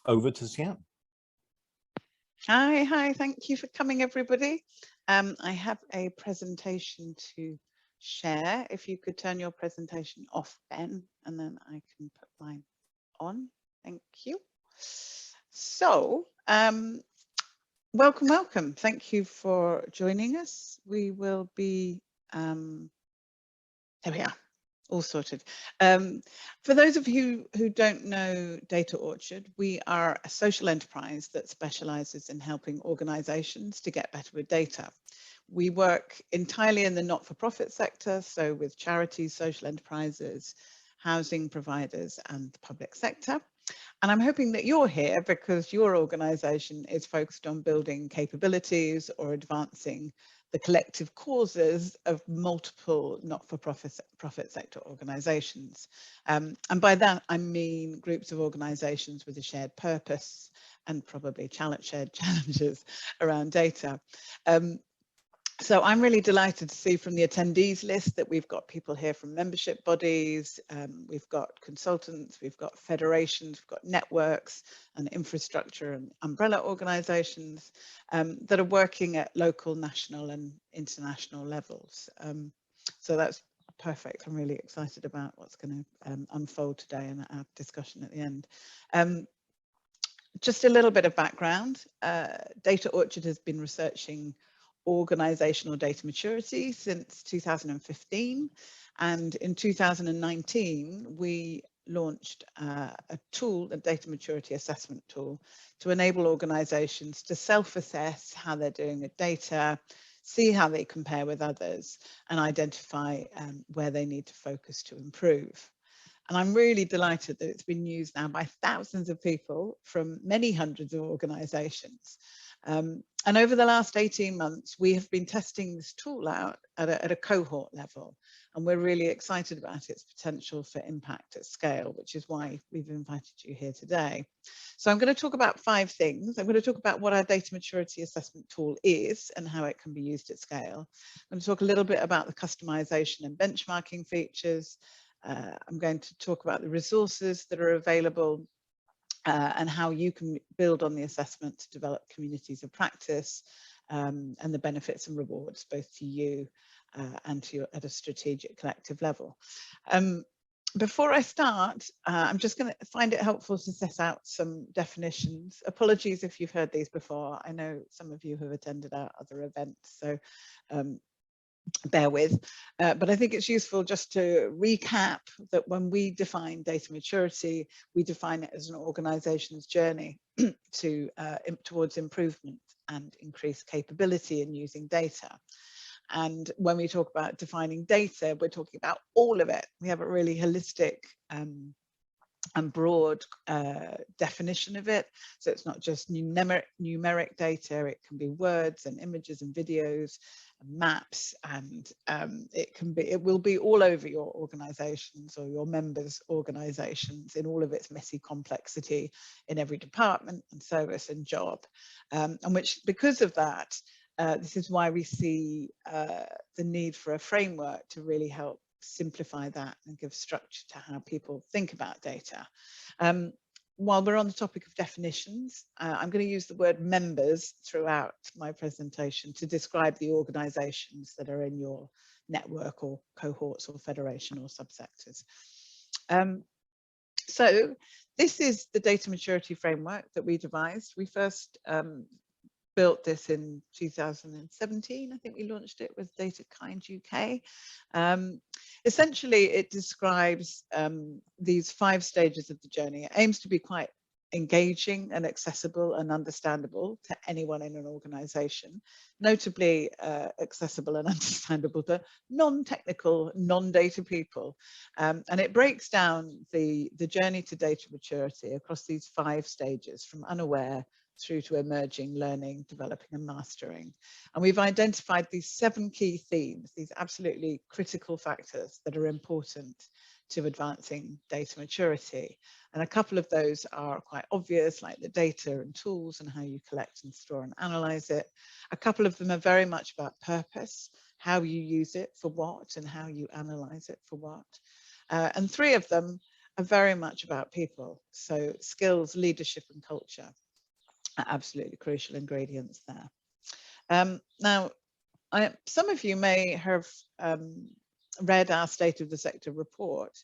over to Sian. Hi, thank you for coming, everybody. I have a presentation to share. If you could turn your presentation off, Ben, and then I can put mine on. Thank you. So, welcome. Thank you for joining us. We will be, there we are. All sorted. For those of you who don't know Data Orchard, we are a social enterprise that specialises in helping organisations to get better with data. We work entirely in the not-for-profit sector, so with charities, social enterprises, housing providers and the public sector. And I'm hoping that you're here because your organisation is focused on building capabilities or advancing the collective causes of multiple not-for-profit sector organisations. And by that, I mean groups of organisations with a shared purpose and probably shared challenges around data. So I'm really delighted to see from the attendees list that we've got people here from membership bodies, we've got consultants, we've got federations, we've got networks and infrastructure and umbrella organisations that are working at local, national and international levels. So that's perfect. I'm really excited about what's going to unfold today in our discussion at the end. Just a little bit of background. Data Orchard has been researching organizational data maturity since 2015, and in 2019 we launched a tool, a data maturity assessment tool, to enable organizations to self-assess how they're doing with data, see how they compare with others, and identify where they need to focus to improve. And I'm really delighted that it's been used now by thousands of people from many hundreds of organizations. And over the last 18 months, we have been testing this tool out at a cohort level, and we're really excited about its potential for impact at scale, which is why we've invited you here today. So I'm going to talk about 5 things. I'm going to talk about what our data maturity assessment tool is and how it can be used at scale. I'm going to talk a little bit about the customization and benchmarking features. I'm going to talk about the resources that are available and how you can build on the assessment to develop communities of practice and the benefits and rewards both to you and to you at a strategic collective level. Before I start, I'm just going to find it helpful to set out some definitions. Apologies if you've heard these before. I know some of you have attended our other events, so bear with, but I think it's useful just to recap that when we define data maturity, we define it as an organization's journey towards improvement and increased capability in using data. And when we talk about defining data, we're talking about all of it. We have a really holistic and broad definition of it. So it's not just numeric data, it can be words and images and videos and maps, and it will be all over your organizations or your members' organizations in all of its messy complexity in every department and service and job. And which, because of that, this is why we see the need for a framework to really help simplify that and give structure to how people think about data. While we're on the topic of definitions, I'm going to use the word members throughout my presentation to describe the organizations that are in your network or cohorts or federation or subsectors. So this is the data maturity framework that we devised. We first built this in 2017. I think we launched it with DataKind UK. Essentially, it describes these 5 stages of the journey. It aims to be quite engaging and accessible and understandable to anyone in an organization, notably accessible and understandable to non-technical, non-data people. And it breaks down the journey to data maturity across these 5 stages, from unaware through to emerging, learning, developing and mastering. And we've identified these 7 key themes, these absolutely critical factors that are important to advancing data maturity. And a couple of those are quite obvious, like the data and tools and how you collect and store and analyze it. A couple of them are very much about purpose, how you use it for what and how you analyze it for what. And 3 of them are very much about people. So skills, leadership and culture are absolutely crucial ingredients there. Now, some of you may have read our State of the Sector report.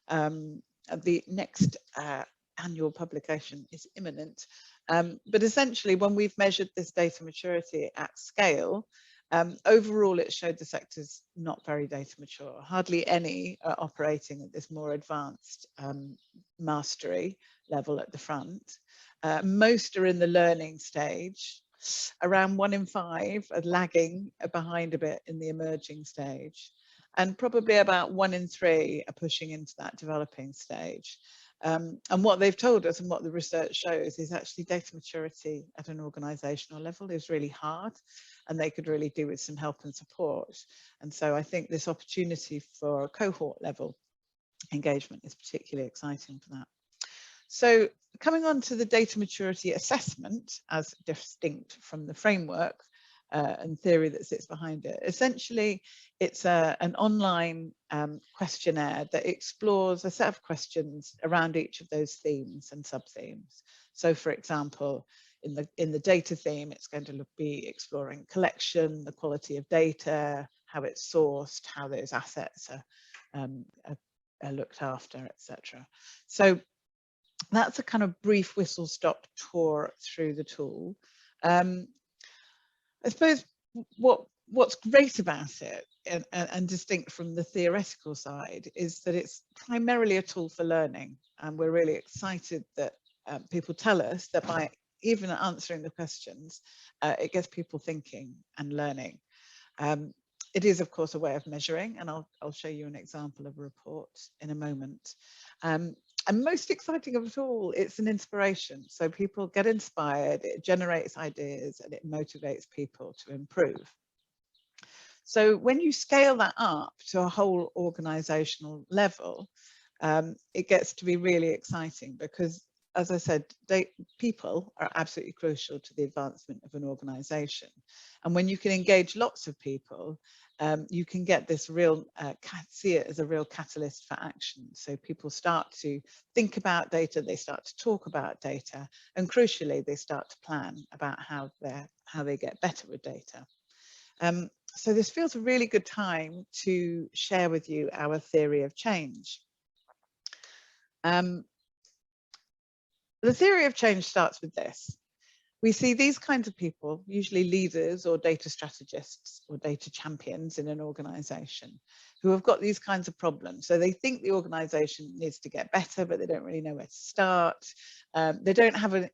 The next annual publication is imminent. But essentially, when we've measured this data maturity at scale, overall, it showed the sector's not very data mature. Hardly any are operating at this more advanced mastery level at the front. Most are in the learning stage. Around 1 in 5 are lagging behind a bit in the emerging stage. And probably about 1 in 3 are pushing into that developing stage. And what they've told us and what the research shows is actually data maturity at an organisational level is really hard, and they could really do with some help and support. And so I think this opportunity for cohort level engagement is particularly exciting for that. So coming on to the data maturity assessment as distinct from the framework and theory that sits behind it. Essentially, it's an online questionnaire that explores a set of questions around each of those themes and sub-themes. So for example, in the data theme, it's going to be exploring collection, the quality of data, how it's sourced, how those assets are looked after, etc. So that's a kind of brief whistle-stop tour through the tool. I suppose what's great about it and distinct from the theoretical side is that it's primarily a tool for learning. And we're really excited that people tell us that by even answering the questions, it gets people thinking and learning. It is, of course, a way of measuring, and I'll show you an example of a report in a moment. And most exciting of it all, it's an inspiration. So people get inspired, it generates ideas, and it motivates people to improve. So when you scale that up to a whole organizational level, it gets to be really exciting because, as I said, people are absolutely crucial to the advancement of an organization. And when you can engage lots of people, you can get this real, see it as a real catalyst for action. So people start to think about data, they start to talk about data, and crucially, they start to plan about how they get better with data. So this feels a really good time to share with you our theory of change. The theory of change starts with this. We see these kinds of people, usually leaders or data strategists or data champions in an organization, who have got these kinds of problems. So they think the organization needs to get better, but they don't really know where to start. They don't have an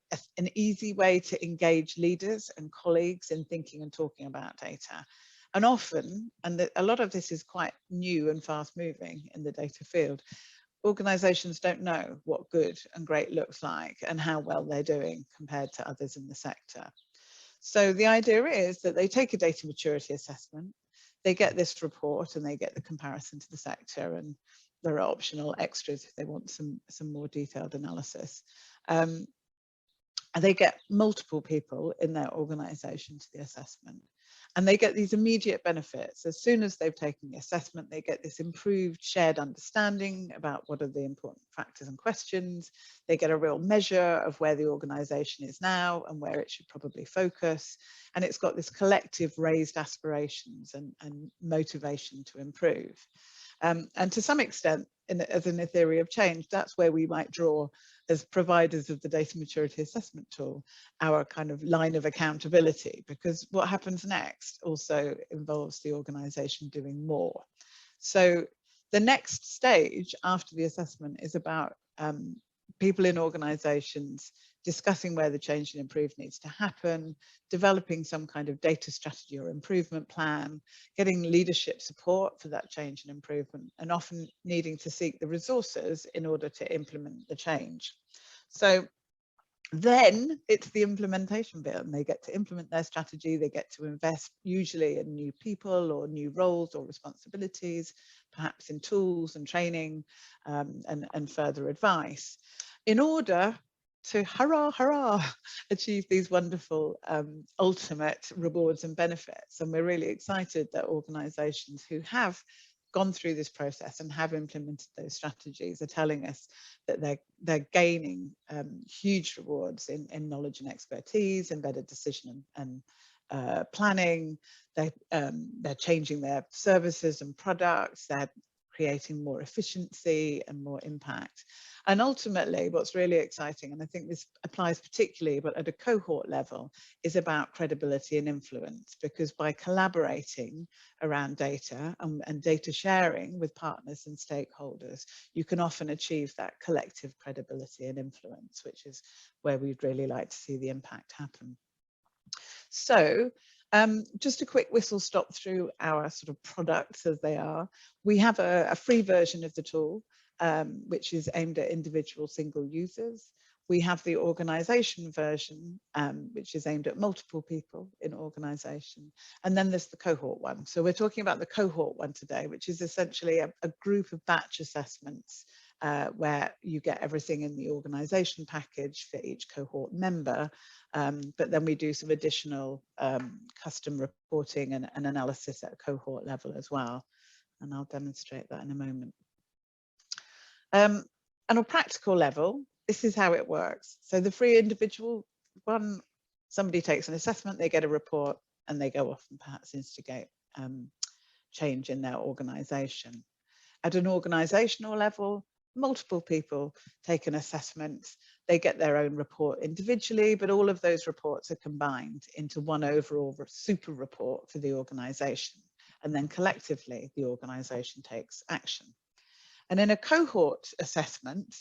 easy way to engage leaders and colleagues in thinking and talking about data. And often, and a lot of this is quite new and fast moving in the data field, organizations don't know what good and great looks like and how well they're doing compared to others in the sector. So the idea is that they take a data maturity assessment, they get this report and they get the comparison to the sector, and there are optional extras if they want some more detailed analysis. And they get multiple people in their organization to the assessment. And they get these immediate benefits. As soon as they've taken the assessment, they get this improved shared understanding about what are the important factors and questions. They get a real measure of where the organization is now and where it should probably focus. And it's got this collective raised aspirations and motivation to improve. And to some extent, as in a theory of change, that's where we might draw, as providers of the data maturity assessment tool, our kind of line of accountability, because what happens next also involves the organization doing more. So the next stage after the assessment is about people in organizations discussing where the change and improve needs to happen, developing some kind of data strategy or improvement plan, getting leadership support for that change and improvement, and often needing to seek the resources in order to implement the change. So then it's the implementation bit, and they get to implement their strategy, they get to invest usually in new people or new roles or responsibilities, perhaps in tools and training and further advice, in order to hurrah, achieve these wonderful ultimate rewards and benefits. And we're really excited that organizations who have gone through this process and have implemented those strategies are telling us that they're gaining huge rewards in knowledge and expertise and better decision and planning. They're changing their services and products. They're creating more efficiency and more impact. And ultimately, what's really exciting, and I think this applies particularly, but at a cohort level, is about credibility and influence, because by collaborating around data and data sharing with partners and stakeholders, you can often achieve that collective credibility and influence, which is where we'd really like to see the impact happen. So just a quick whistle stop through our sort of products as they are. We have a free version of the tool, which is aimed at individual single users. We have the organization version, which is aimed at multiple people in organization. And then there's the cohort one. So we're talking about the cohort one today, which is essentially a group of batch assessments where you get everything in the organization package for each cohort member. But then we do some additional custom reporting and analysis at a cohort level as well. And I'll demonstrate that in a moment. On a practical level, this is how it works. So the free individual one, somebody takes an assessment, they get a report, and they go off and perhaps instigate change in their organization. At an organizational level, multiple people take an assessment, they get their own report individually, but all of those reports are combined into one overall super report for the organization. And then collectively, the organization takes action. And in a cohort assessment,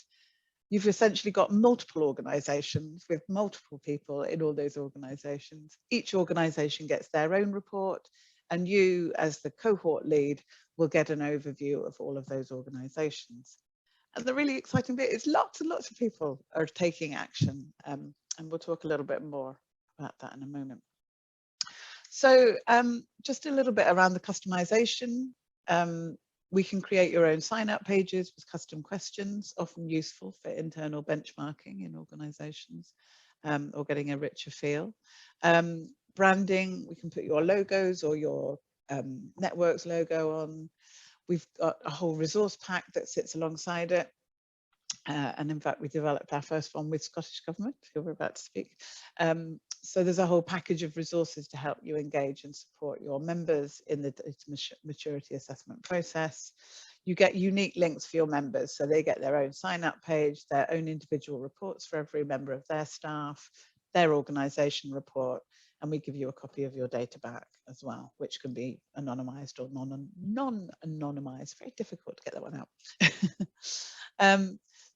you've essentially got multiple organizations with multiple people in all those organizations. Each organization gets their own report, and you, as the cohort lead, will get an overview of all of those organizations. And the really exciting bit is lots and lots of people are taking action. And we'll talk a little bit more about that in a moment. So just a little bit around the customization. We can create your own sign-up pages with custom questions, often useful for internal benchmarking in organizations or getting a richer feel. Branding, we can put your logos or your network's logo on. We've got a whole resource pack that sits alongside it. And in fact, we developed our first one with Scottish Government, who we're about to speak. So there's a whole package of resources to help you engage and support your members in the data maturity assessment process. You get unique links for your members, so they get their own sign-up page, their own individual reports for every member of their staff, their organisation report, and we give you a copy of your data back as well, which can be anonymized or non-anonymized. Very difficult to get that one out.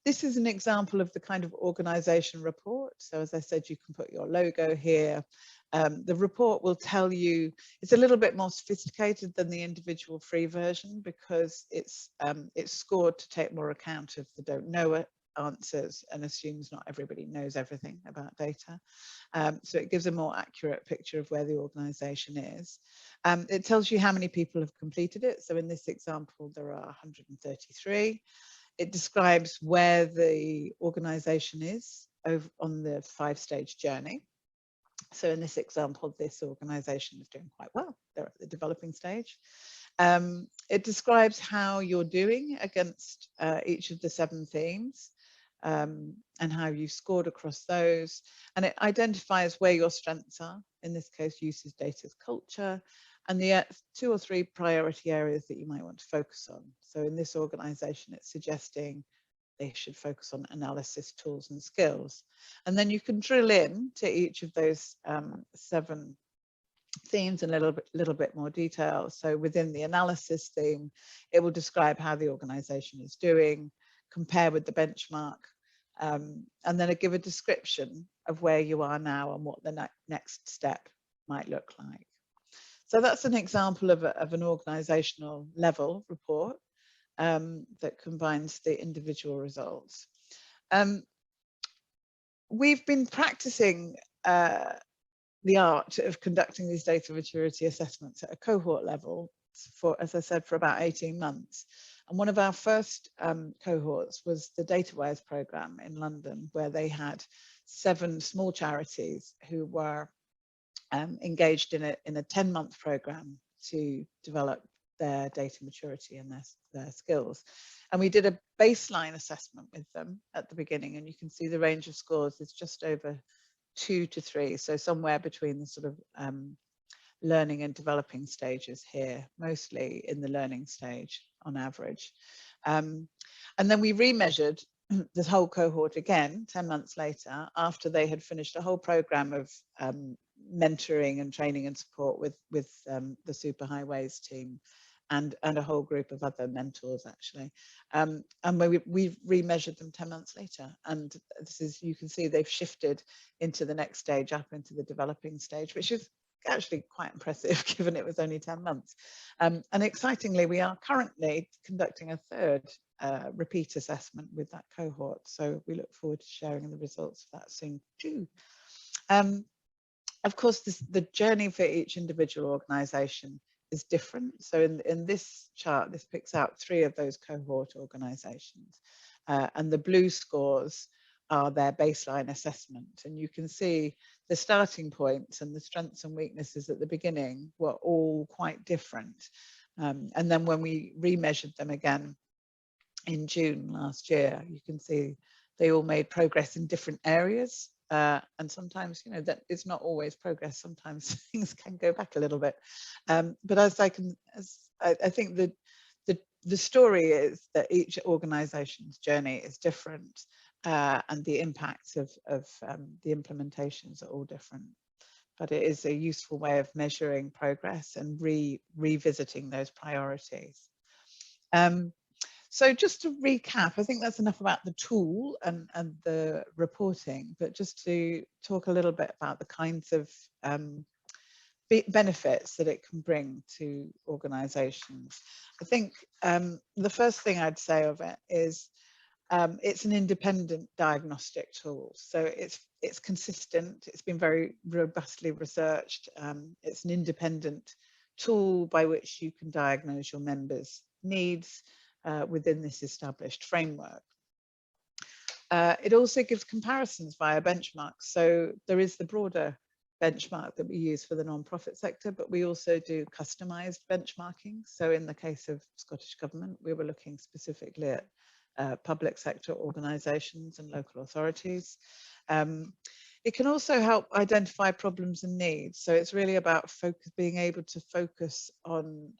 This is an example of the kind of organization report. So as I said, you can put your logo here. The report will tell you, it's a little bit more sophisticated than the individual free version because it's scored to take more account of the don't know it answers and assumes not everybody knows everything about data. So it gives a more accurate picture of where the organization is. It tells you how many people have completed it. So in this example, there are 133. It describes where the organization is on the 5-stage journey. So in this example, this organization is doing quite well. They're at the developing stage. It describes how you're doing against each of the 7 themes and how you scored across those. And it identifies where your strengths are. In this case, uses data as culture, and the 2 or 3 priority areas that you might want to focus on. So in this organization, it's suggesting they should focus on analysis, tools, and skills. And then you can drill in to each of those 7 themes in a little bit more detail. So within the analysis theme, it will describe how the organization is doing, compare with the benchmark, and then give a description of where you are now and what the next step might look like. So that's an example of an organizational level report that combines the individual results. We've been practicing the art of conducting these data maturity assessments at a cohort level for, as I said, for about 18 months. And one of our first cohorts was the DataWise program in London, where they had 7 small charities who were engaged in a 10-month program to develop their data maturity and their skills. And we did a baseline assessment with them at the beginning, and you can see the range of scores is just over 2 to 3, so somewhere between the sort of learning and developing stages here, mostly in the learning stage on average. And then we remeasured this whole cohort again 10 months later, after they had finished a whole program of mentoring and training and support with the Superhighways team and a whole group of other mentors, actually. And we remeasured them 10 months later. And this is, you can see they've shifted into the next stage, up into the developing stage, which is actually quite impressive given it was only 10 months. And excitingly, we are currently conducting a third repeat assessment with that cohort. So we look forward to sharing the results of that soon too. Of course, the journey for each individual organisation is different. So in this chart, this picks out 3 of those cohort organisations, and the blue scores are their baseline assessment. And you can see the starting points and the strengths and weaknesses at the beginning were all quite different. And then when we remeasured them again in June last year, you can see they all made progress in different areas. And sometimes, you know, that is not always progress. Sometimes things can go back a little bit. But I think the story is that each organization's journey is different, and the impacts of the implementations are all different. But it is a useful way of measuring progress and revisiting those priorities. So just to recap, I think that's enough about the tool and the reporting, but just to talk a little bit about the kinds of benefits that it can bring to organizations. I think the first thing I'd say of it is it's an independent diagnostic tool. So it's consistent, it's been very robustly researched. It's an independent tool by which you can diagnose your members' needs within this established framework. It also gives comparisons via benchmarks. So there is the broader benchmark that we use for the non-profit sector, but we also do customised benchmarking. So in the case of Scottish Government, we were looking specifically at public sector organisations and local authorities. It can also help identify problems and needs. So it's really about being able to focus on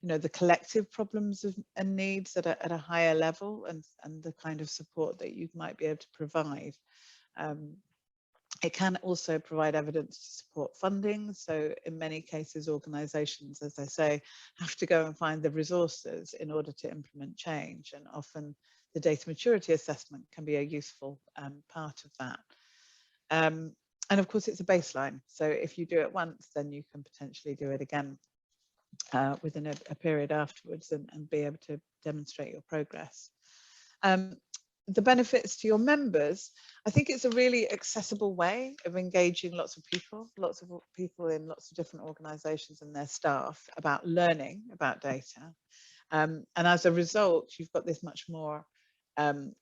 you know, the collective problems and needs at a higher level, and the kind of support that you might be able to provide. It can also provide evidence to support funding. So in many cases, organisations, as I say, have to go and find the resources in order to implement change. And often the data maturity assessment can be a useful part of that. And of course, it's a baseline. So if you do it once, then you can potentially do it again within a period afterwards and be able to demonstrate your progress. The benefits to your members, I think it's a really accessible way of engaging lots of people in lots of different organisations and their staff about learning about data. And as a result, you've got this much more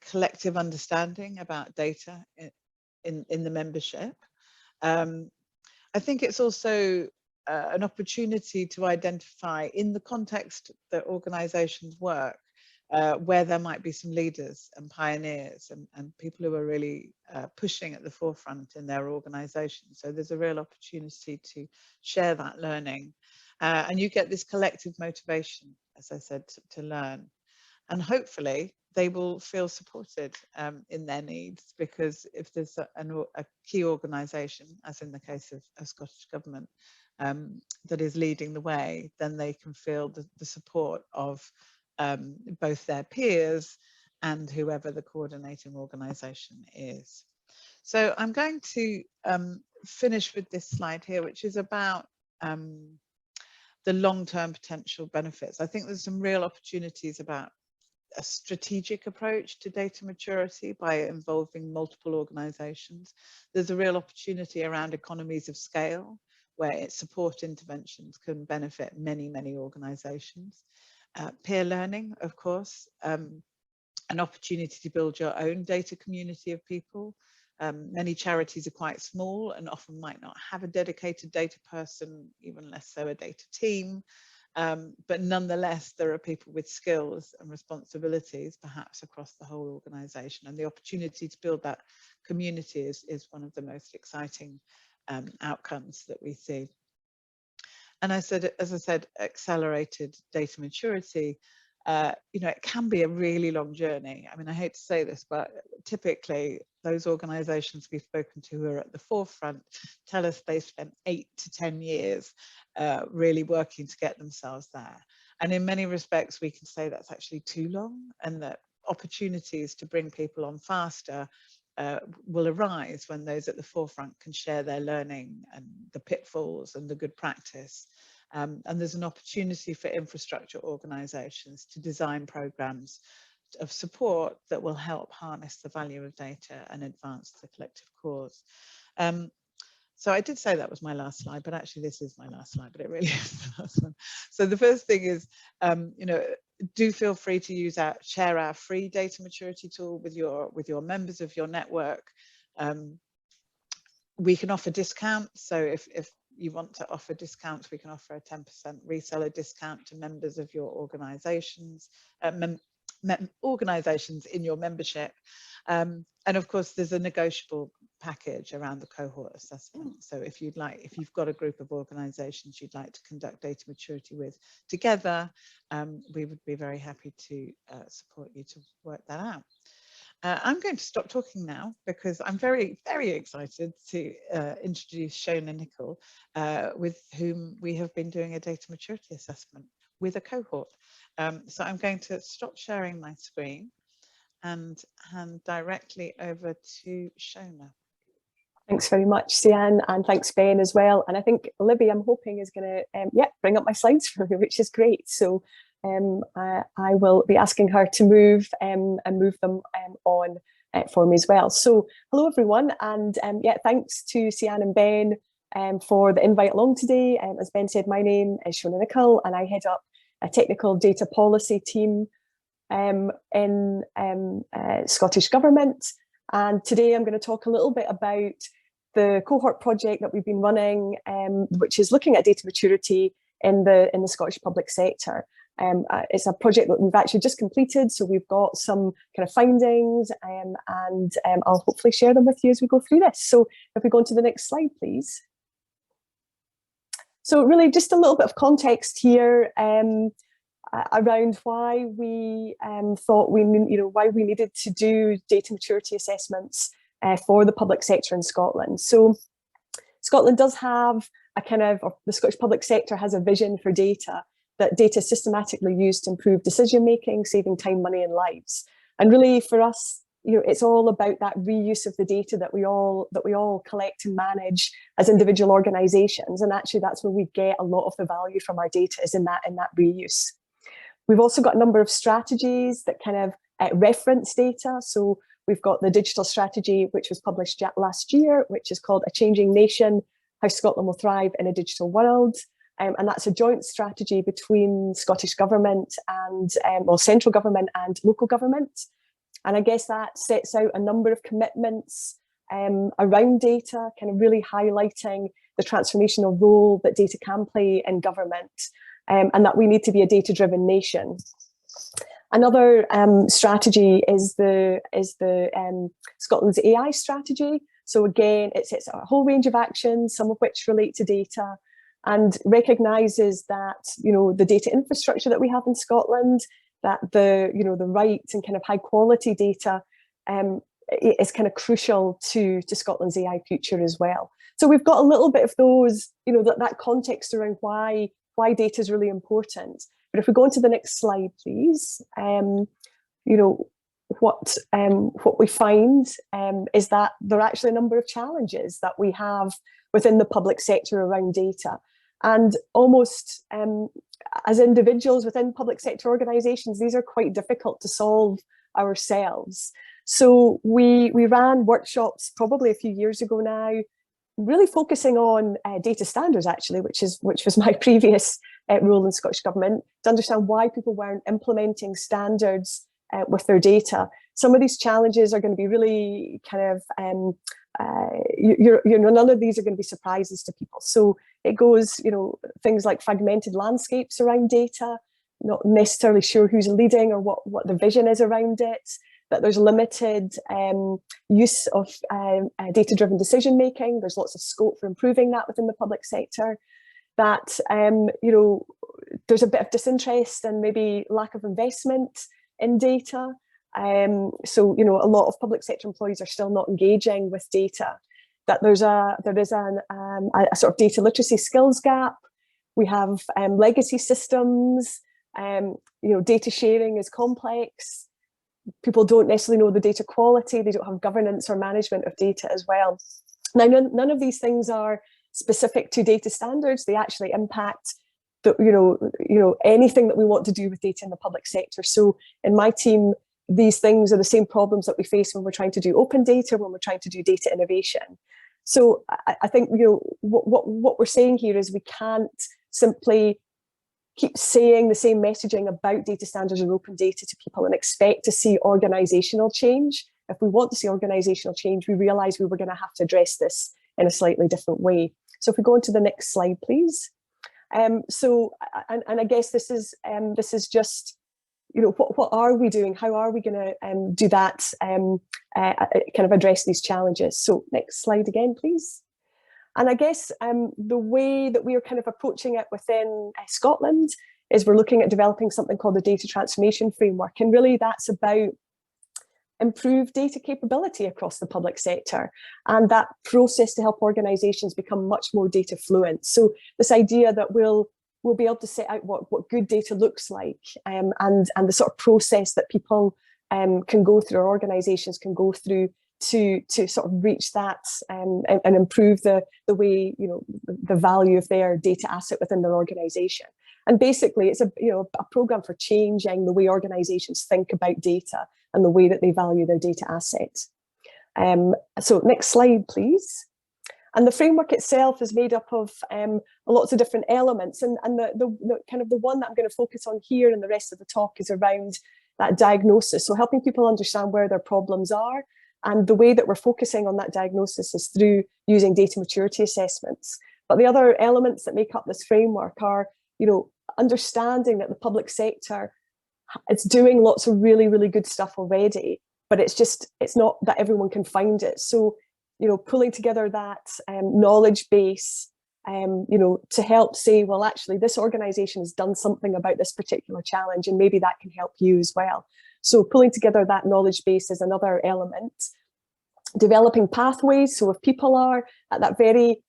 collective understanding about data in the membership. I think it's also an opportunity to identify, in the context that organisations work, where there might be some leaders and pioneers and people who are really pushing at the forefront in their organisation. So there's a real opportunity to share that learning. And you get this collective motivation, as I said, to learn. And hopefully they will feel supported in their needs, because if there's a key organisation, as in the case of Scottish Government, that is leading the way, then they can feel the support of both their peers and whoever the coordinating organisation is. So I'm going to finish with this slide here, which is about the long-term potential benefits. I think there's some real opportunities about a strategic approach to data maturity by involving multiple organisations. There's a real opportunity around economies of scale, where support interventions can benefit many, many organisations. Peer learning, of course, an opportunity to build your own data community of people. Many charities are quite small and often might not have a dedicated data person, even less so a data team. But nonetheless, there are people with skills and responsibilities, perhaps across the whole organisation, and the opportunity to build that community is one of the most exciting outcomes that we see. And as I said, accelerated data maturity, you know, it can be a really long journey. I mean, I hate to say this, but typically those organisations we've spoken to who are at the forefront tell us they spent 8 to 10 years really working to get themselves there. And in many respects, we can say that's actually too long, and that opportunities to bring people on faster will arise when those at the forefront can share their learning and the pitfalls and the good practice. And there's an opportunity for infrastructure organisations to design programmes of support that will help harness the value of data and advance the collective cause. So I did say that was my last slide, but actually this is my last slide, but it really is the last one. So the first thing is, you know, do feel free to share our free data maturity tool with your members of your network. We can offer discounts. So if you want to offer discounts, we can offer a 10% reseller discount to members of your organizations, organizations in your membership. And of course, there's a negotiable package around the cohort assessment. So if you've got a group of organizations you'd like to conduct data maturity with together, we would be very happy to support you to work that out. I'm going to stop talking now because I'm very, very excited to introduce Shona Nicol, with whom we have been doing a data maturity assessment with a cohort. So I'm going to stop sharing my screen and hand directly over to Shona. Thanks very much, Sian, and thanks, Ben, as well. And I think Libby, I'm hoping, is going to bring up my slides for me, which is great. So I will be asking her to move and move them on for me as well. So hello, everyone, and thanks to Sian and Ben for the invite along today. As Ben said, my name is Shona Nicol, and I head up a technical data policy team in Scottish Government. And today I'm going to talk a little bit about the cohort project that we've been running, which is looking at data maturity in the Scottish public sector. It's a project that we've actually just completed, so we've got some kind of findings, and I'll hopefully share them with you as we go through this. So if we go on to the next slide, please. So really just a little bit of context here around why we thought why we needed to do data maturity assessments for the public sector in Scotland. So Scotland does have the Scottish public sector has a vision for data, that data is systematically used to improve decision making, saving time, money, and lives. And really, for us, it's all about that reuse of the data that we all collect and manage as individual organisations. And actually, that's where we get a lot of the value from our data, is in that reuse. We've also got a number of strategies that kind of reference data. So we've got the digital strategy, which was published last year, which is called A Changing Nation, How Scotland Will Thrive in a Digital World. And that's a joint strategy between Scottish Government and, central government and local government. And I guess that sets out a number of commitments around data, kind of really highlighting the transformational role that data can play in government, and that we need to be a data-driven nation. Another strategy is the Scotland's AI strategy. So again, it's a whole range of actions, some of which relate to data, and recognises that the data infrastructure that we have in Scotland, that the right and kind of high quality data is kind of crucial to Scotland's AI future as well. So we've got a little bit of those, that context around why data is really important. But if we go on to the next slide, please, what we find is that there are actually a number of challenges that we have within the public sector around data. And almost as individuals within public sector organisations, these are quite difficult to solve ourselves. So we ran workshops probably a few years ago now, really focusing on data standards, actually, which was my previous role in Scottish Government, to understand why people weren't implementing standards with their data. Some of these challenges are going to be really kind of none of these are going to be surprises to people. So it goes, things like fragmented landscapes around data, not necessarily sure who's leading or what the vision is around it, that there's limited use of data-driven decision-making. There's lots of scope for improving that within the public sector. That, there's a bit of disinterest and maybe lack of investment in data. So, a lot of public sector employees are still not engaging with data. That there is a sort of data literacy skills gap. We have legacy systems. Data sharing is complex. People don't necessarily know the data quality. They don't have governance or management of data as well. Now, none of these things are specific to data standards. They actually impact anything that we want to do with data in the public sector. So in my team, these things are the same problems that we face when we're trying to do open data, when we're trying to do data innovation. So I think what we're saying here is we can't simply keep saying the same messaging about data standards and open data to people and expect to see organizational change. If we want to see organizational change, we realize we were going to have to address this in a slightly different way. So if we go on to the next slide, please. And I guess this is just, what are we doing? How are we going to do that, kind of address these challenges? So next slide again, please. And I guess the way that we are kind of approaching it within Scotland is we're looking at developing something called the Data Transformation Framework. And really that's about improved data capability across the public sector and that process to help organisations become much more data fluent. So this idea that we'll be able to set out what good data looks like and the sort of process that people can go through, or organisations can go through to sort of reach that and improve the way, the value of their data asset within their organisation. And basically it's a programme for changing the way organisations think about data and the way that they value their data assets. So next slide, please. And the framework itself is made up of lots of different elements. And the kind of the one that I'm going to focus on here and the rest of the talk is around that diagnosis. So helping people understand where their problems are. And the way that we're focusing on that diagnosis is through using data maturity assessments. But the other elements that make up this framework are, understanding that the public sector is doing lots of really, really good stuff already, but it's not that everyone can find it. So, pulling together that knowledge base, to help say, well, actually, this organisation has done something about this particular challenge, and maybe that can help you as well. So pulling together that knowledge base is another element. Developing pathways. So if people are at that very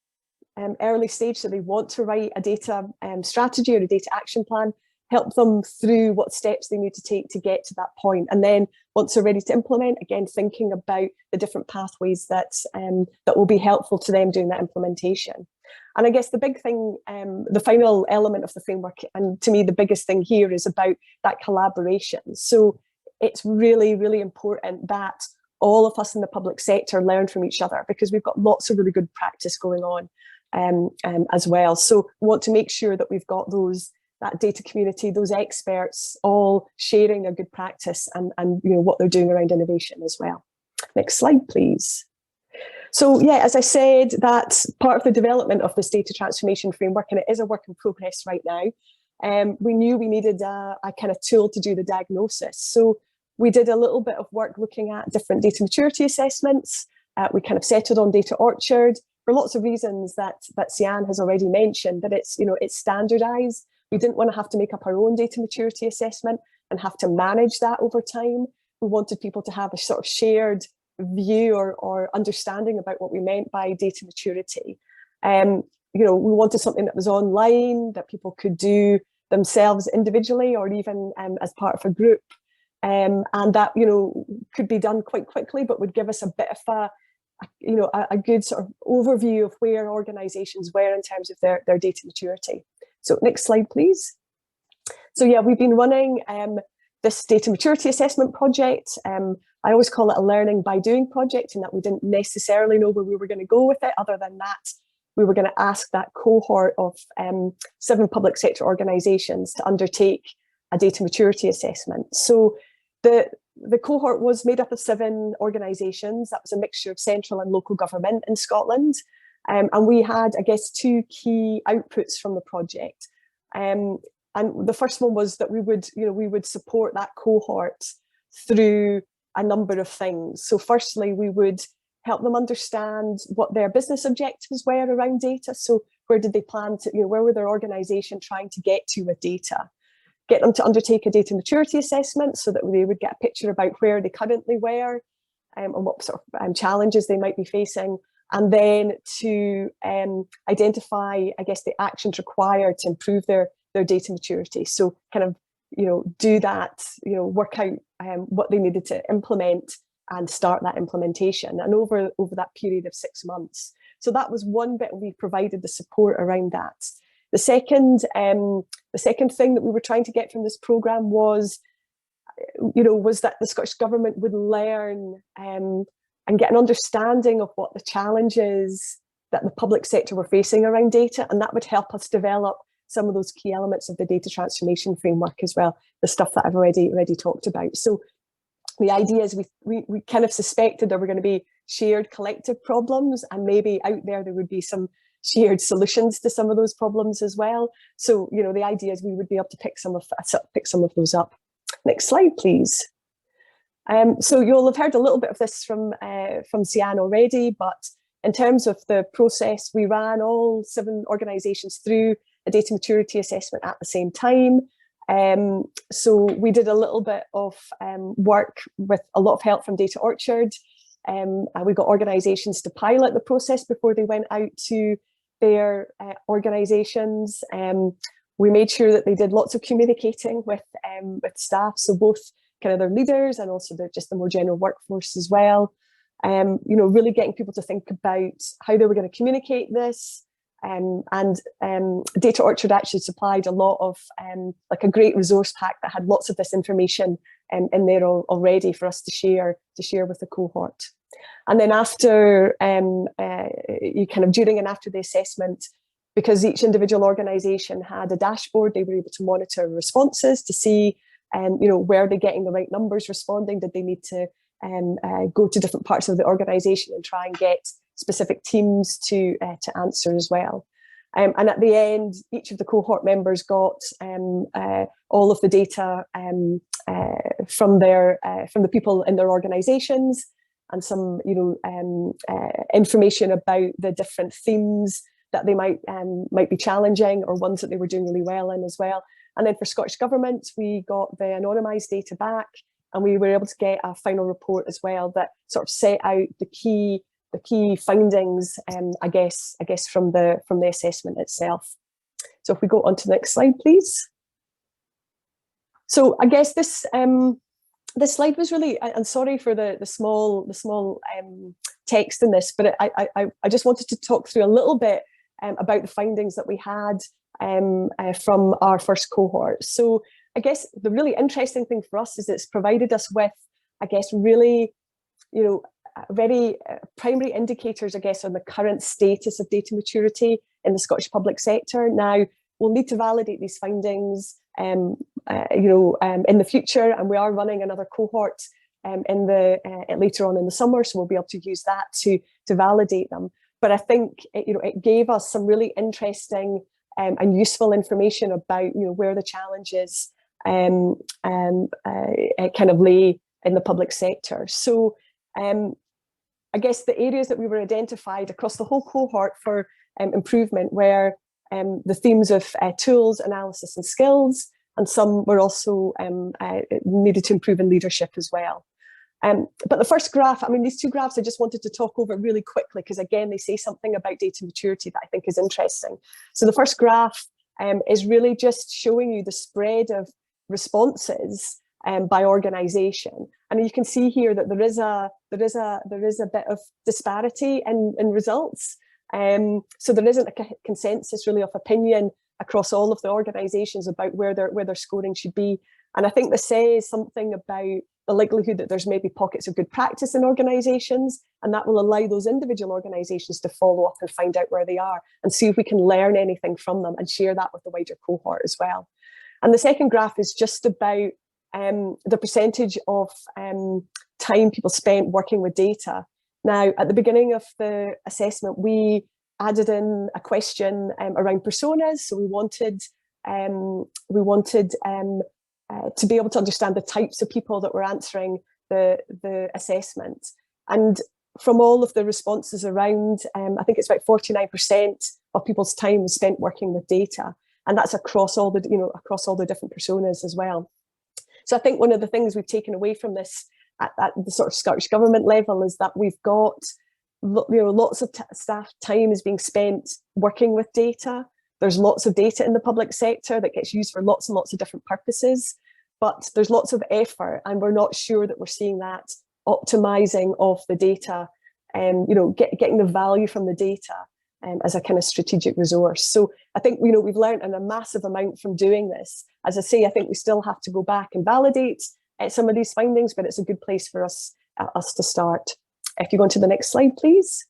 early stage, so they want to write a data strategy or a data action plan, help them through what steps they need to take to get to that point. And then once they're ready to implement, again, thinking about the different pathways that will be helpful to them doing that implementation. And I guess the big thing, the final element of the framework, and to me, the biggest thing here is about that collaboration. So it's really, really important that all of us in the public sector learn from each other, because we've got lots of really good practice going on as well. So we want to make sure that we've got that data community, those experts all sharing their good practice and what they're doing around innovation as well. Next slide, please. So yeah, as I said, that's part of the development of this data transformation framework, and it is a work in progress right now. We knew we needed a kind of tool to do the diagnosis. So we did a little bit of work looking at different data maturity assessments. We kind of settled on Data Orchard for lots of reasons that Sian has already mentioned, that it's standardized. We didn't want to have to make up our own data maturity assessment and have to manage that over time. We wanted people to have a sort of shared view or understanding about what we meant by data maturity. We wanted something that was online, that people could do themselves individually or even as part of a group, and that could be done quite quickly, but would give us a bit of a good sort of overview of where organisations were in terms of their data maturity. So next slide, please. So yeah, we've been running this data maturity assessment project. I always call it a learning by doing project, in that we didn't necessarily know where we were going to go with it. Other than that, we were going to ask that cohort of 7 public sector organisations to undertake a data maturity assessment. So the the cohort was made up of 7 organisations. That was a mixture of central and local government in Scotland. And we had, I guess, 2 key outputs from the project. And the first one was that we would support that cohort through a number of things. So firstly, we would help them understand what their business objectives were around data. So where did they plan to, where were their organisation trying to get to with data? Get them to undertake a data maturity assessment so that they would get a picture about where they currently were and what sort of challenges they might be facing. And then to identify, I guess, the actions required to improve their data maturity. So kind of, do that, work out what they needed to implement and start that implementation, and over that period of 6 months. So that was one bit, we provided the support around that. The second thing that we were trying to get from this programme was that the Scottish Government would learn and get an understanding of what the challenges that the public sector were facing around data, and that would help us develop some of those key elements of the data transformation framework as well, the stuff that I've already talked about. So the idea is we kind of suspected there were going to be shared collective problems, and maybe out there would be some shared solutions to some of those problems as well. So, the idea is we would be able to pick some of those up. Next slide, please. So you'll have heard a little bit of this from Sian already, but in terms of the process, we ran all 7 organisations through a data maturity assessment at the same time. So we did a little bit of work with a lot of help from Data Orchard. And we got organisations to pilot the process before they went out to their organisations. We made sure that they did lots of communicating with staff, so both kind of their leaders and also just the more general workforce as well. Really getting people to think about how they were going to communicate this. And Data Orchard actually supplied a lot of like a great resource pack that had lots of this information in there already for us to share with the cohort. And then after during and after the assessment, because each individual organisation had a dashboard, they were able to monitor responses to see were they getting the right numbers responding? Did they need to go to different parts of the organisation and try and get specific teams to answer as well? And at the end, each of the cohort members got all of the data from the people in their organisations, and some information about the different themes that they might be challenging, or ones that they were doing really well in as well. And then for Scottish Government, we got the anonymised data back, and we were able to get a final report as well that sort of set out the key findings, I guess from the assessment itself. So if we go on to the next slide, please. So I guess this slide was really, I'm sorry for the small text in this, but I just wanted to talk through a little bit about the findings that we had from our first cohort. So I guess the really interesting thing for us is it's provided us with, I guess, really, very primary indicators, I guess, on the current status of data maturity in the Scottish public sector. Now, we'll need to validate these findings, in the future, and we are running another cohort later on in the summer, so we'll be able to use that to validate them. But I think it gave us some really interesting and useful information about where the challenges kind of lay in the public sector. So I guess the areas that we were identified across the whole cohort for improvement were the themes of tools, analysis and skills, and some were also needed to improve in leadership as well. But the first graph, these 2 graphs I just wanted to talk over really quickly, because again, they say something about data maturity that I think is interesting. So the first graph is really just showing you the spread of responses by organisation, and you can see here that there is a bit of disparity in results. So there isn't a consensus really of opinion across all of the organisations about where their scoring should be. And I think this says something about the likelihood that there's maybe pockets of good practice in organisations, and that will allow those individual organisations to follow up and find out where they are and see if we can learn anything from them and share that with the wider cohort as well. And the second graph is just about the percentage of time people spent working with data. Now, at the beginning of the assessment, we added in a question around personas. So we wanted to be able to understand the types of people that were answering the assessment. And from all of the responses around, I think it's about 49% of people's time was spent working with data, and that's across all the different personas as well. So I think one of the things we've taken away from this at the sort of Scottish Government level is that we've got, lots of staff time is being spent working with data. There's lots of data in the public sector that gets used for lots and lots of different purposes, but there's lots of effort, and we're not sure that we're seeing that optimizing of the data, getting the value from the data as a kind of strategic resource. So I think we've learned a massive amount from doing this. As I say, I think we still have to go back and validate some of these findings, but it's a good place for us to start. If you go on to the next slide, please.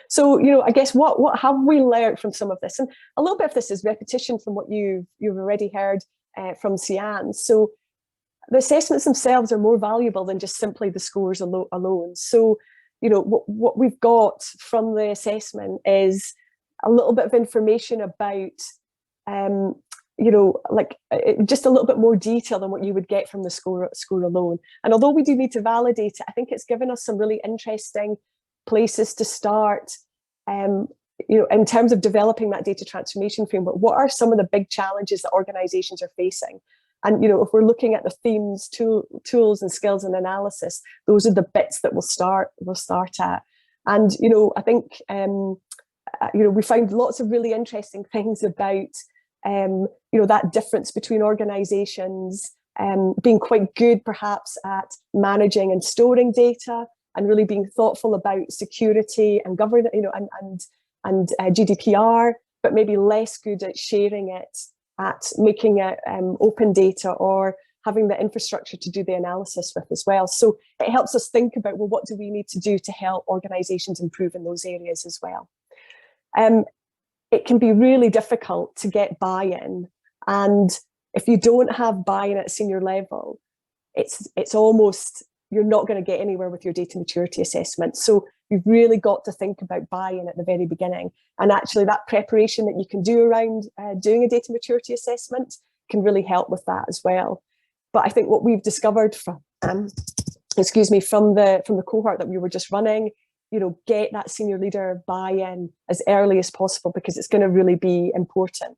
So, I guess what have we learned from some of this? And a little bit of this is repetition from what you've already heard from Sian. So the assessments themselves are more valuable than just simply the scores alone. So, what we've got from the assessment is a little bit of information about, just a little bit more detail than what you would get from the score alone. And although we do need to validate it, I think it's given us some really interesting places to start, in terms of developing that data transformation framework. What are some of the big challenges that organizations are facing? And, if we're looking at the themes, tools and skills and analysis, those are the bits that we'll start at. And, I think, we find lots of really interesting things about, that difference between organizations being quite good perhaps at managing and storing data, and really being thoughtful about security and governance, and GDPR, but maybe less good at sharing it, at making it open data, or having the infrastructure to do the analysis with as well. So it helps us think about, well, what do we need to do to help organizations improve in those areas as well? It can be really difficult to get buy-in, and if you don't have buy-in at senior level, it's almost, you're not going to get anywhere with your data maturity assessment. So you've really got to think about buy-in at the very beginning. And actually that preparation that you can do around doing a data maturity assessment can really help with that as well. But I think what we've discovered from, from the cohort that we were just running, get that senior leader buy-in as early as possible, because it's going to really be important.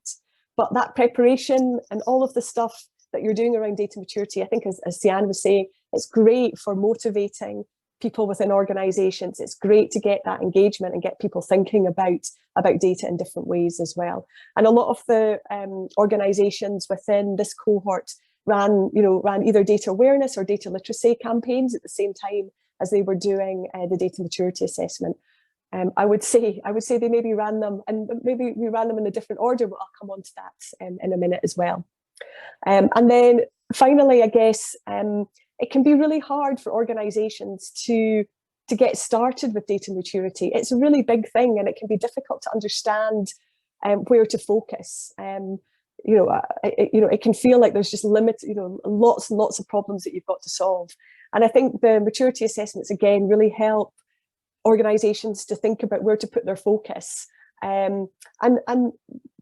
But that preparation and all of the stuff that you're doing around data maturity, I think as Sian was saying, it's great for motivating people within organizations. It's great to get that engagement and get people thinking about data in different ways as well. And a lot of the organizations within this cohort ran either data awareness or data literacy campaigns at the same time as they were doing the data maturity assessment. I would say they maybe ran them, and maybe we ran them in a different order, but I'll come on to that in a minute as well. And then finally, I guess, it can be really hard for organizations to get started with data maturity. It's a really big thing, and it can be difficult to understand where to focus. It can feel like there's just lots and lots of problems that you've got to solve. And I think the maturity assessments, again, really help organizations to think about where to put their focus. And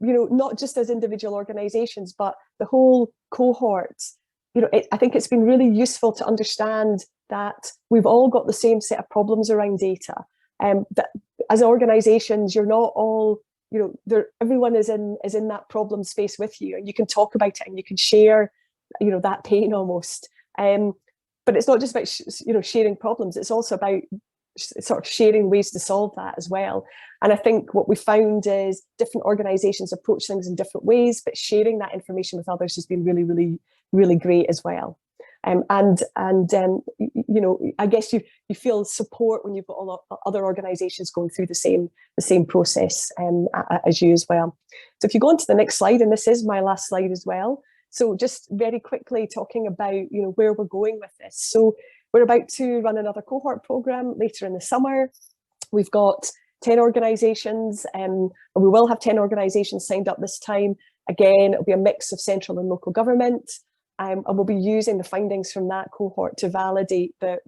not just as individual organizations, but the whole cohort. I think it's been really useful to understand that we've all got the same set of problems around data. That as organizations, you're not all, everyone is in that problem space with you, and you can talk about it and you can share, that pain almost. But it's not just about sharing problems. It's also about sort of sharing ways to solve that as well. And I think what we found is different organizations approach things in different ways, but sharing that information with others has been really, really, really great as well. I guess you feel support when you've got all other organizations going through the same process as you as well. So if you go on to the next slide, and this is my last slide as well. So just very quickly talking about where we're going with this. So we're about to run another cohort program later in the summer. We've got 10 organizations, and we will have 10 organizations signed up this time. Again, it'll be a mix of central and local government. and we'll be using the findings from that cohort to validate the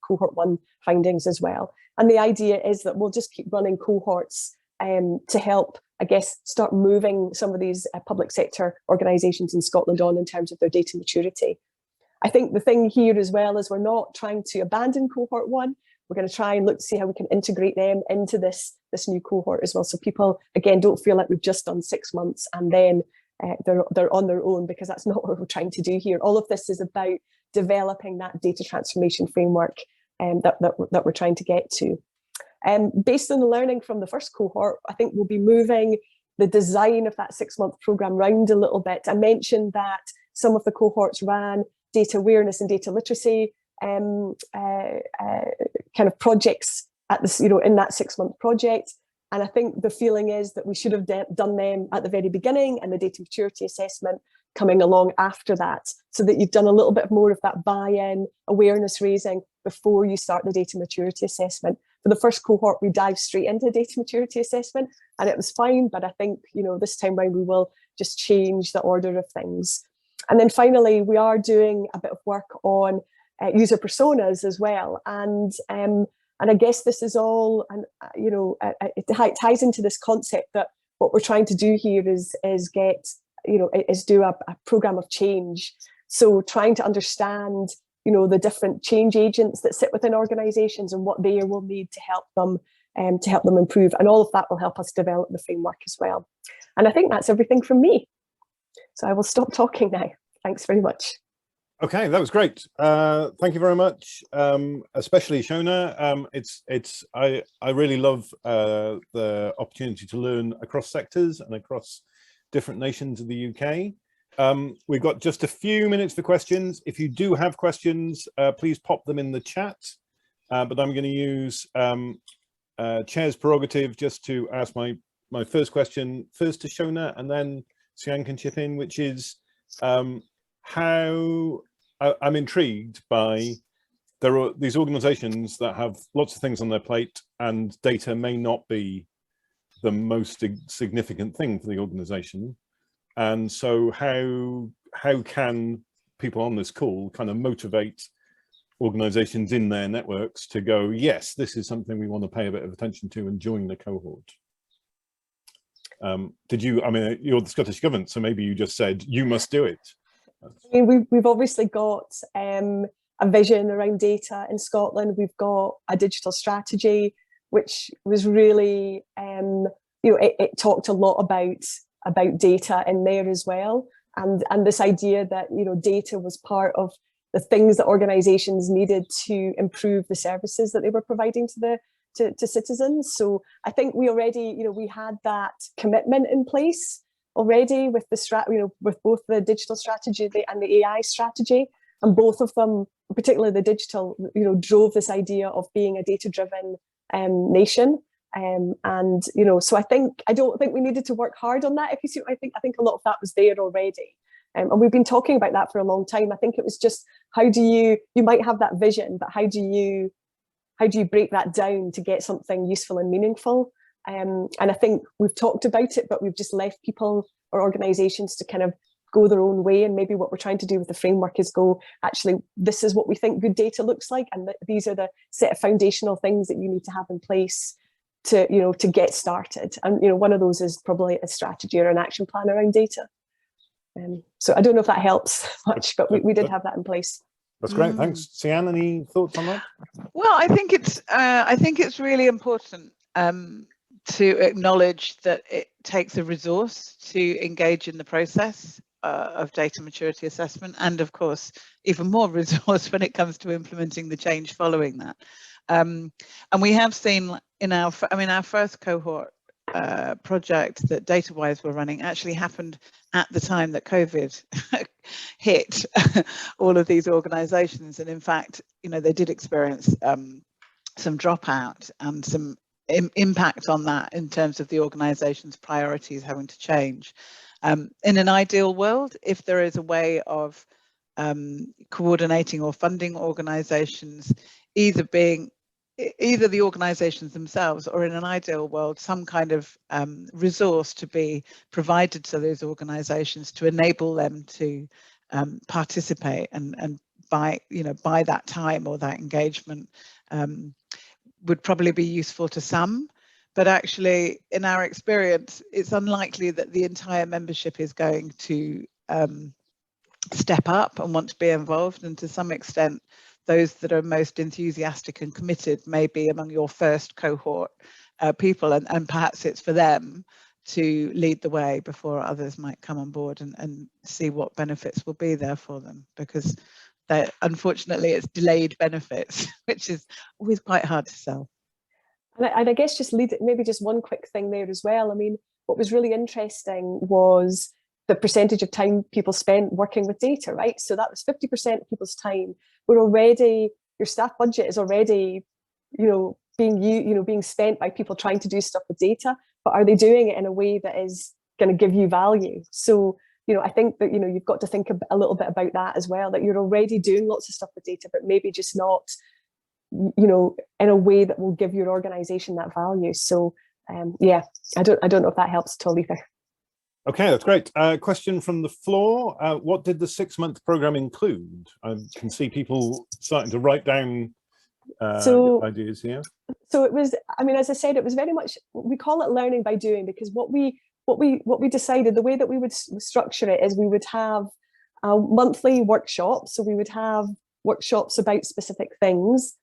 cohort 1 findings as well. And the idea is that we'll just keep running cohorts to help, I guess, start moving some of these public sector organisations in Scotland on in terms of their data maturity. I think the thing here as well is we're not trying to abandon cohort 1. We're going to try and look to see how we can integrate them into this new cohort as well. So people, again, don't feel like we've just done 6 months and then they're on their own, because that's not what we're trying to do here. All of this is about developing that data transformation framework that we're trying to get to. Based on the learning from the first cohort, I think we'll be moving the design of that 6-month programme round a little bit. I mentioned that some of the cohorts ran data awareness and data literacy kind of projects at this, in that 6-month project. And I think the feeling is that we should have done them at the very beginning, and the data maturity assessment coming along after that, so that you've done a little bit more of that buy-in, awareness raising before you start the data maturity assessment. For the first cohort, we dived straight into data maturity assessment and it was fine, but I think, this time round we will just change the order of things. And then finally, we are doing a bit of work on user personas as well. And I guess this is all, and it ties into this concept that what we're trying to do here is do a program of change. So trying to understand, the different change agents that sit within organizations and what they will need to help them improve. And all of that will help us develop the framework as well. And I think that's everything from me. So I will stop talking now. Thanks very much. Okay, that was great. Thank you very much, especially Shona. I really love the opportunity to learn across sectors and across different nations of the UK. We've got just a few minutes for questions. If you do have questions, please pop them in the chat. But I'm going to use Chair's prerogative just to ask my first question first to Shona, and then Sian can chip in, which is how I'm intrigued by, there are these organizations that have lots of things on their plate and data may not be the most significant thing for the organization. And so how can people on this call kind of motivate organizations in their networks to go, yes, this is something we want to pay a bit of attention to and join the cohort? You're the Scottish Government, so maybe you just said, you must do it. I mean, we've obviously got a vision around data in Scotland. We've got a digital strategy, which was really, it talked a lot about data in there as well. And this idea that, data was part of the things that organizations needed to improve the services that they were providing to citizens. So I think we already, we had that commitment in place already with with both the digital strategy and the AI strategy, and both of them, particularly the digital, drove this idea of being a data-driven nation. So I don't think we needed to work hard on that. If you see what I think a lot of that was there already. And we've been talking about that for a long time. I think it was just, how do you might have that vision, but how do you break that down to get something useful and meaningful? And I think we've talked about it, but we've just left people or organizations to kind of go their own way. And maybe what we're trying to do with the framework is go, actually, this is what we think good data looks like. And these are the set of foundational things that you need to have in place to get started. And, one of those is probably a strategy or an action plan around data. So I don't know if that helps much, but we did have that in place. That's great. Thanks. Sian, any thoughts on that? Well, I think it's really important to acknowledge that it takes a resource to engage in the process of data maturity assessment, and of course even more resource when it comes to implementing the change following that. And we have seen in our first cohort project that DataWise were running actually happened at the time that COVID hit all of these organizations, and in fact, they did experience some dropout and some impact on that in terms of the organization's priorities having to change. In an ideal world, if there is a way of coordinating or funding organizations, either the organizations themselves, or in an ideal world, some kind of resource to be provided to those organizations to enable them to participate, and by that time or that engagement would probably be useful to some. But actually, in our experience, it's unlikely that the entire membership is going to step up and want to be involved. And to some extent, those that are most enthusiastic and committed may be among your first cohort people, and perhaps it's for them to lead the way before others might come on board and see what benefits will be there for them, because unfortunately it's delayed benefits, which is always quite hard to sell. And I guess maybe just one quick thing there as well. I mean, what was really interesting was the percentage of time people spent working with data, right? So that was 50% of people's time. Your staff budget is already, being spent by people trying to do stuff with data, but are they doing it in a way that is going to give you value? So, I think that, you've got to think a little bit about that as well, that you're already doing lots of stuff with data, but maybe just not, in a way that will give your organization that value. So yeah, I don't know if that helps at all either. Okay, that's great. Question from the floor. What did the 6-month program include? I can see people starting to write down ideas here. So it was, as I said, it was very much, we call it learning by doing, because what we decided, the way that we would structure it is we would have a monthly workshops. So we would have workshops about specific things,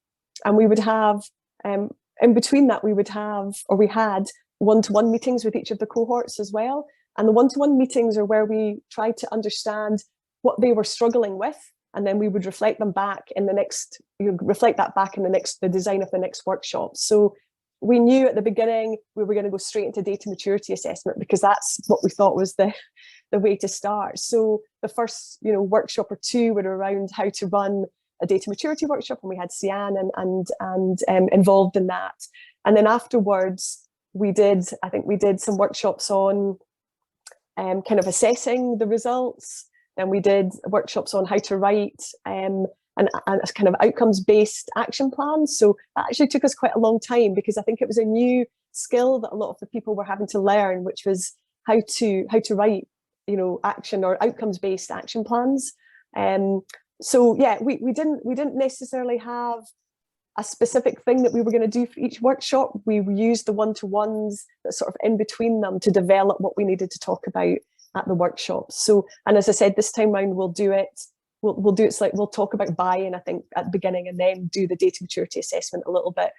and we would have, in between that, we had one-to-one meetings with each of the cohorts as well. And the one-to-one meetings are where we tried to understand what they were struggling with, and then we would reflect that back in the design of the next workshop. So we knew at the beginning we were going to go straight into data maturity assessment, because that's what we thought was the way to start. So the first workshop or two were around how to run a data maturity workshop, and we had Sian and involved in that. And then afterwards we did some workshops on kind of assessing the results, and we did workshops on how to write and kind of outcomes-based action plans. So that actually took us quite a long time, because I think it was a new skill that a lot of the people were having to learn, which was how to write action or outcomes-based action plans. So yeah, we didn't necessarily have a specific thing that we were going to do for each workshop. We used the one-to-ones that sort of in between them to develop what we needed to talk about at the workshops. So, and as I said, this time round we'll do it. We'll do it so, like, we'll talk about buy-in, I think, at the beginning, and then do the data maturity assessment a little bit,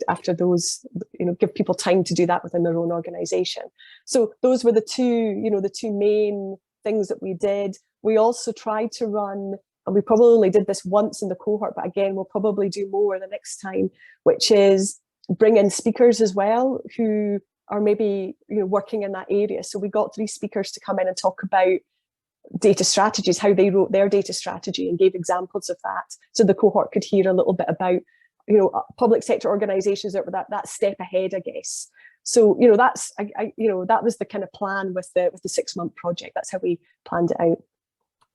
after those, give people time to do that within their own organization. So those were the two main things that we did. We also tried to run, and we probably only did this once in the cohort, but again, we'll probably do more the next time, which is bring in speakers as well who are maybe working in that area. So we got 3 speakers to come in and talk about data strategies, how they wrote their data strategy, and gave examples of that, so the cohort could hear a little bit about public sector organizations that were that step ahead, I guess. So that was the kind of plan with the 6-month project. That's how we planned it out.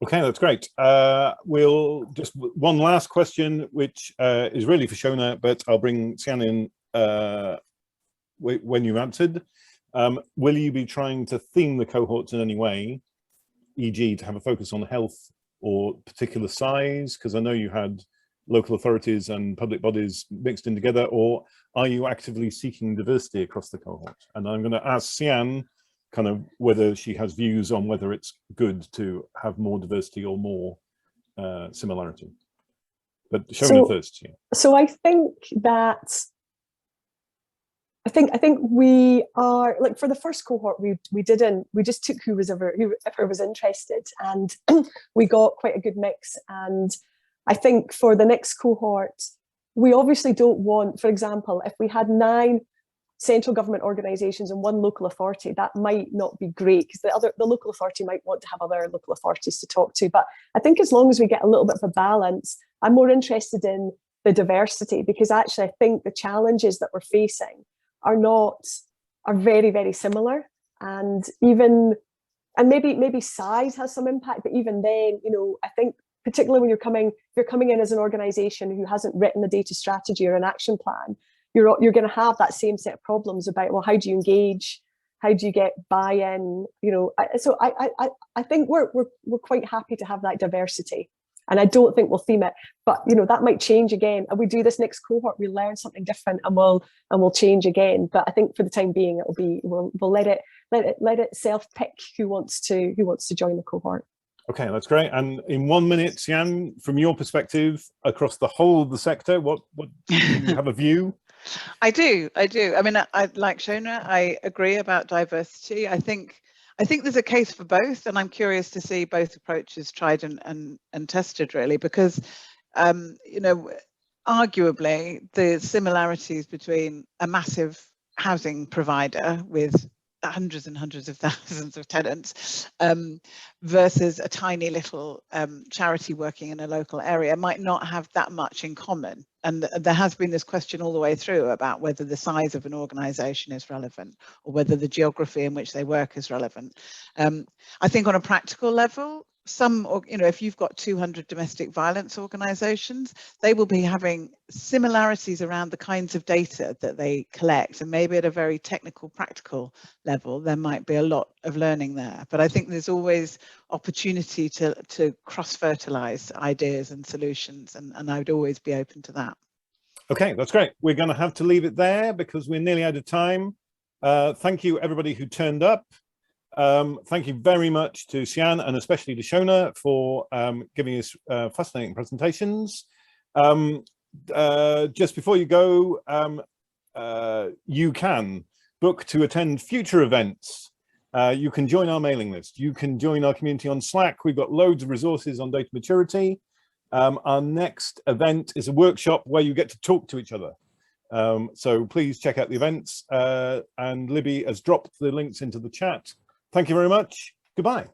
Okay, that's great. We'll just one last question, which is really for Shona, but I'll bring Sian in when you've answered. Will you be trying to theme the cohorts in any way, e.g. to have a focus on health or particular size? Because I know you had local authorities and public bodies mixed in together, or are you actively seeking diversity across the cohort? And I'm going to ask Sian kind of whether she has views on whether it's good to have more diversity or more similarity. But Shona first. Yeah. So I think that I think we are, like, for the first cohort, we just took whoever was interested, and we got quite a good mix. And I think for the next cohort, we obviously don't want, for example, if we had 9 central government organisations and 1 local authority, that might not be great, because the local authority might want to have other local authorities to talk to. But I think as long as we get a little bit of a balance, I'm more interested in the diversity, because actually I think the challenges that we're facing are very, very similar. And maybe size has some impact, but even then, I think particularly when if you're coming in as an organisation who hasn't written a data strategy or an action plan, you're going to have that same set of problems about, well, how do you engage How do you get buy-in? You know, so I think we're quite happy to have that diversity, and I don't think we'll theme it. But you know, that might change again. And we do this next cohort, we learn something different, and we'll change again. But I think for the time being, it'll be we'll let it self-pick who wants to join the cohort. Okay, that's great. And in 1 minute, Sian, from your perspective, across the whole of the sector, what do you have a view? I do. I mean, I like Shona, I agree about diversity. I think there's a case for both, and I'm curious to see both approaches tried and tested, really, because, you know, arguably the similarities between a massive housing provider with hundreds and hundreds of thousands of tenants versus a tiny little charity working in a local area might not have that much in common. And there has been this question all the way through about whether the size of an organisation is relevant or whether the geography in which they work is relevant. I think on a practical level, you know, if you've got 200 domestic violence organisations, they will be having similarities around the kinds of data that they collect, and maybe at a very technical, practical level, there might be a lot of learning there. But I think there's always opportunity to cross-fertilise ideas and solutions, and I would always be open to that. Okay, that's great. We're going to have to leave it there because we're nearly out of time. Thank you, everybody who turned up. Thank you very much to Sian and especially to Shona for giving us fascinating presentations. Just before you go, you can book to attend future events. You can join our mailing list. You can join our community on Slack. We've got loads of resources on data maturity. Our next event is a workshop where you get to talk to each other. So please check out the events, and Libby has dropped the links into the chat. Thank you very much. Goodbye.